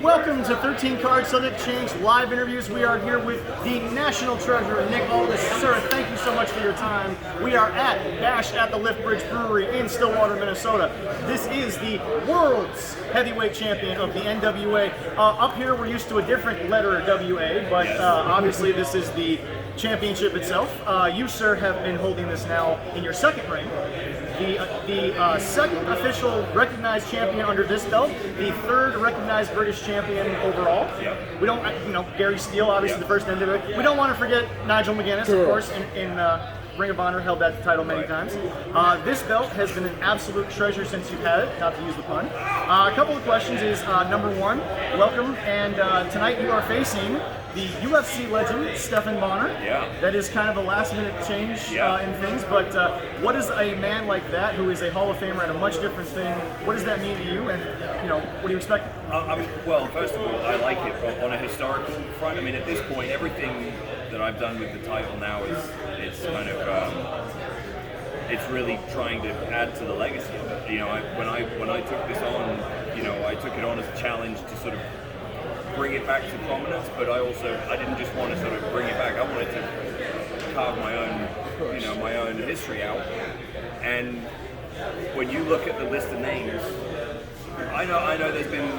Welcome to 13 Card Subject Change live interviews. We are here with the national treasurer, Nick Aldis. Sir, thank you so much for your time. We are at Bash at the Lift Bridge Brewery in Stillwater, Minnesota. This is the world's heavyweight champion of the NWA. Up here, we're used to a different letter WA, but obviously this is the championship itself. You, sir, have been holding this now in your second reign. The second official recognized champion under this belt, the third recognized British champion overall. We don't, Gary Steele, obviously the first NWA. We don't want to forget Nigel McGuinness, of course, in Ring of Honor, held that title many times. This belt has been an absolute treasure since you've had it, not to use the pun. A couple of questions is, number one, welcome, and tonight you are facing the UFC legend, Stephan Bonnar. That is kind of a last-minute change in things, but what is a man like that, who is a Hall of Famer and a much different thing, what does that mean to you, and what do you expect? Well, first of all, I like it on a historical front. I mean, at this point, everything that I've done with the title now it's kind of it's really trying to add to the legacy of it. When I took this on, I took it on as a challenge to sort of bring it back to prominence, but I didn't just want to sort of bring it back. I wanted to carve my own, my own history out. And when you look at the list of names, I know there's been,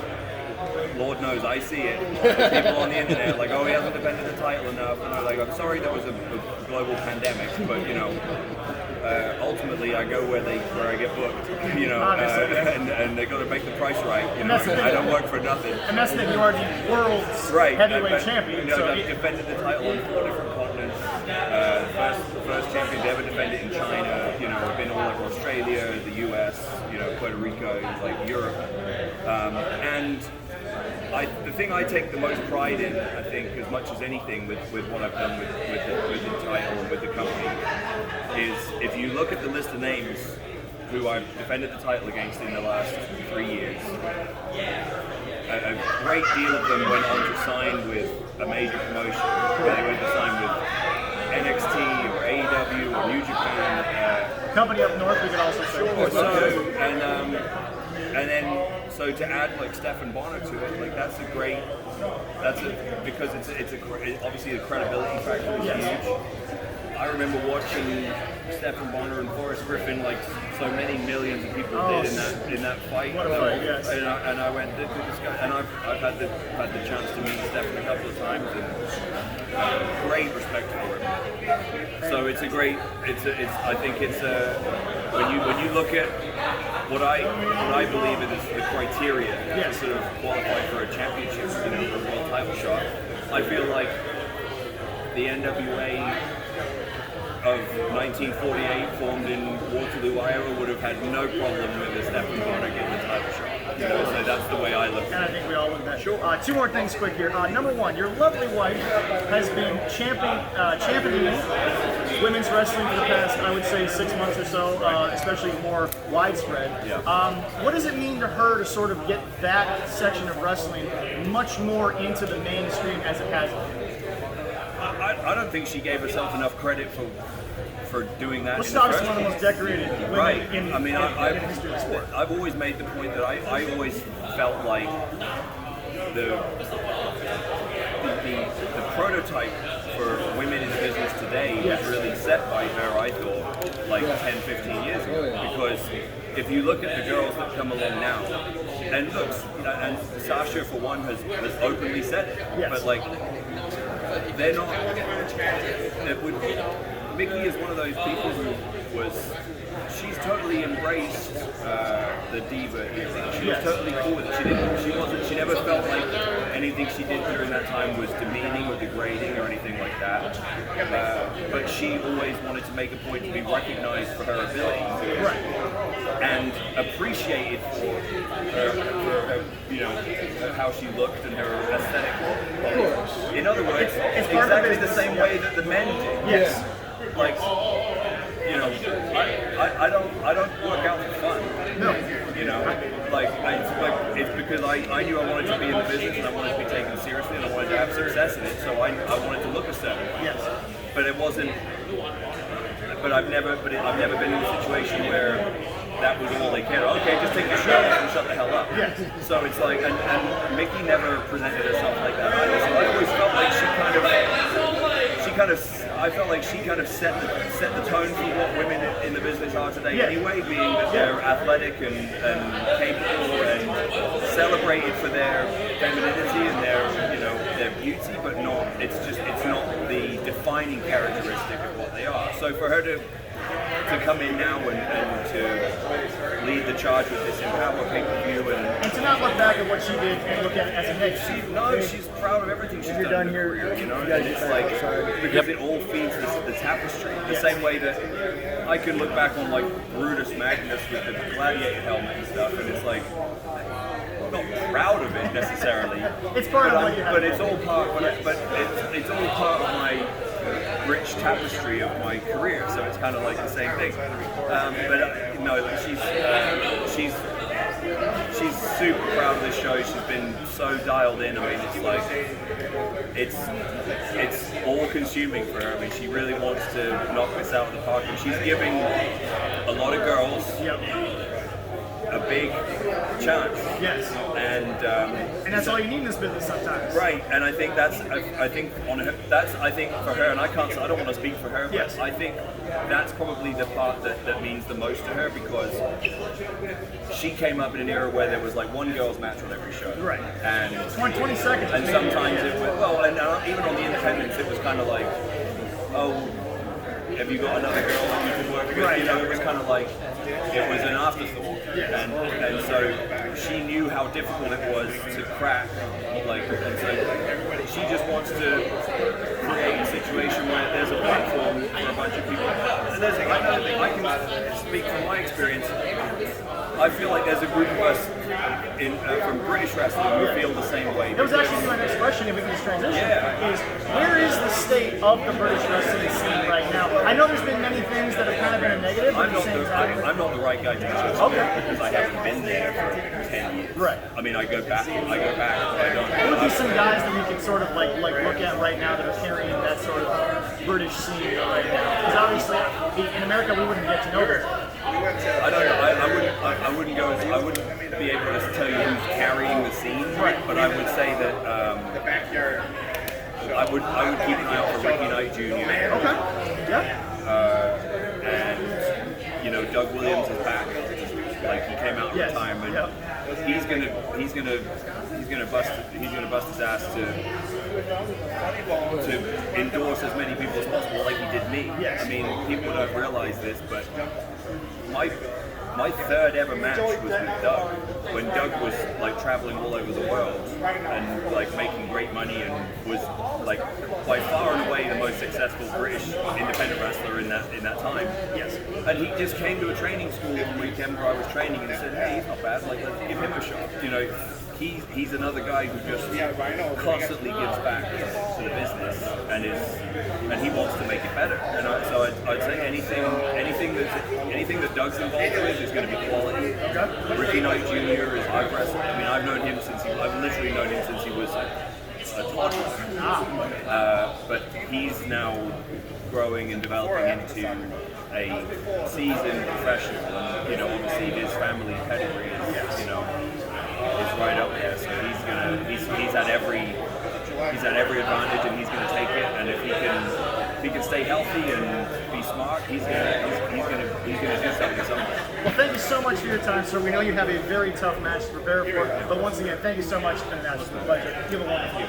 Lord knows I see it, people on the internet like, oh, he hasn't defended the title enough, and I'm like, I'm sorry there was a global pandemic, but ultimately I go where I get booked, and they got to make the price right. I don't work for nothing. And that's that you are the world's heavyweight champion. I've defended the title on 4 different continents. First champion to ever defend it in China. I've been all over Australia, the US, Puerto Rico, like Europe, and the thing I take the most pride in, I think, as much as anything with what I've done with the title and with the company, is if you look at the list of names who I've defended the title against in the last 3 years, a great deal of them went on to sign with a major promotion. They went to sign with NXT or AEW or New Japan. Company up north, we can also say. So to add like Stephan Bonnar to it, like because it's obviously the credibility factor is huge. I remember watching Stephan Bonnar and Forrest Griffin, like so many millions of people did in that fight. What a fight, yes. And I went, this guy, and I've had the chance to meet Stephan a couple of times, and great respect for him. So I think it's when you look at what I believe is the criteria to sort of qualify for a championship, for a world title shot, I feel like the NWA of 1948, formed in Waterloo, Iowa, would have had no problem with the Stephan Bonnar getting the title shot. So that's the way I look at it. And I think we all would that. Sure. Two more things quick here. Number one, your lovely wife has been championing women's wrestling for the past, I would say, 6 months or so, especially more widespread. What does it mean to her to sort of get that section of wrestling much more into the mainstream as it has been? I don't think she gave herself enough credit for doing that. Well, she's obviously one of the most decorated women in history of sport. I've always made the point that I always felt like the prototype for women in business today was really set by her, I thought, like 10, 15 years ago. Because if you look at the girls that come along now, and look, and Sasha for one has openly said it, but like, they're not. Mickey is one of those people who she's totally embraced the diva thing. She was totally cool with it. She never felt like anything she did during that time was demeaning or degrading or anything like that. But she always wanted to make a point to be recognized for her ability and appreciated for how she looked and her aesthetic. In other words, it's exactly the same way that the men did. Like, I don't work out for fun. No. It's because I knew I wanted to be in the business and I wanted to be taken seriously and I wanted to have success in it. So I wanted to look a certain way. But it wasn't. But I've never been in a situation where that was all they cared. Okay, just take your shirt off and shut the hell up. So it's like, and Mickey never presented herself like that either. So I always felt like I felt like she kind of set the tone for what women in the business are today anyway, being that they're athletic and capable and celebrated for their femininity and their beauty, but it's not the defining characteristic of what they are. So for her to come in now and to lead the charge with this Empower pay-per-view and to not look back at what she did and look at it as a negative. She's proud of everything she's done in her career, and it's like, because it all feeds the tapestry, the same way that I can look back on like Brutus Magnus with the gladiator helmet and stuff, and it's like, I'm not proud of it necessarily. It's part of what you have. But it's all part it's all part of my rich tapestry of my career, so it's kind of like the same thing. She's super proud of this show. She's been so dialed in. I mean, it's like it's all consuming for her. I mean, she really wants to knock this out of the park, and she's giving a lot of girls a big chance. Yes. And that's all you need in this business sometimes. Right. And I think I think for her, and I don't want to speak for her, but I think that's probably the part that means the most to her, because she came up in an era where there was like one girls match on every show. Right. And 20 seconds. And sometimes it was, even on the independents, it was kind of like, oh, have you got another girl that you can work with? Right. It was kind of like, it was an afterthought. And so she knew how difficult it was to crack. And so she just wants to create a situation where there's a platform for a bunch of people. And I can speak from my experience. I feel like there's a group of us from British wrestling who feel the same way. That was actually my next question, if we can just transition, is where is the state of the British wrestling scene right now? I know there's been many things that have kind of been a negative, but I'm not the right guy to judge because I haven't been there for 10 years. Right. I mean, I go back. I don't. What would be some guys that we could sort of like look at right now that are carrying that sort of British scene right now? Because obviously, in America, we wouldn't get to know them. I don't know. I wouldn't be able to tell you who's carrying the scene, but I would say that I would keep an eye out for Ricky Knight Jr. Okay. Yeah. And Doug Williams is back. Like, he came out of retirement. He's gonna bust his ass to endorse as many people as possible, like he did me. Yes. I mean, people don't realize this, but my third ever match was with Doug, when Doug was like traveling all over the world and like making great money and was like by far and away the most successful British independent wrestler in that time. Yes. And he just came to a training school one weekend where I was training and said, hey, he's not bad, like, let's give him a shot. He's another guy who just constantly gives back to the business and he wants to make it better. And so I'd say anything that Doug's involved with is going to be quality. Ricky Knight Jr. I've known him I've literally known him since he was a toddler. But he's now growing and developing into a seasoned professional, and obviously his family pedigree is right up there. So he's had every advantage, and he's going to take it. And if he can stay healthy and be smart, he's going to do something somewhere. Well, thank you so much for your time, sir. We know you have a very tough match to prepare for, but once again, thank you so much. It's been an absolute pleasure. Give a wonderful.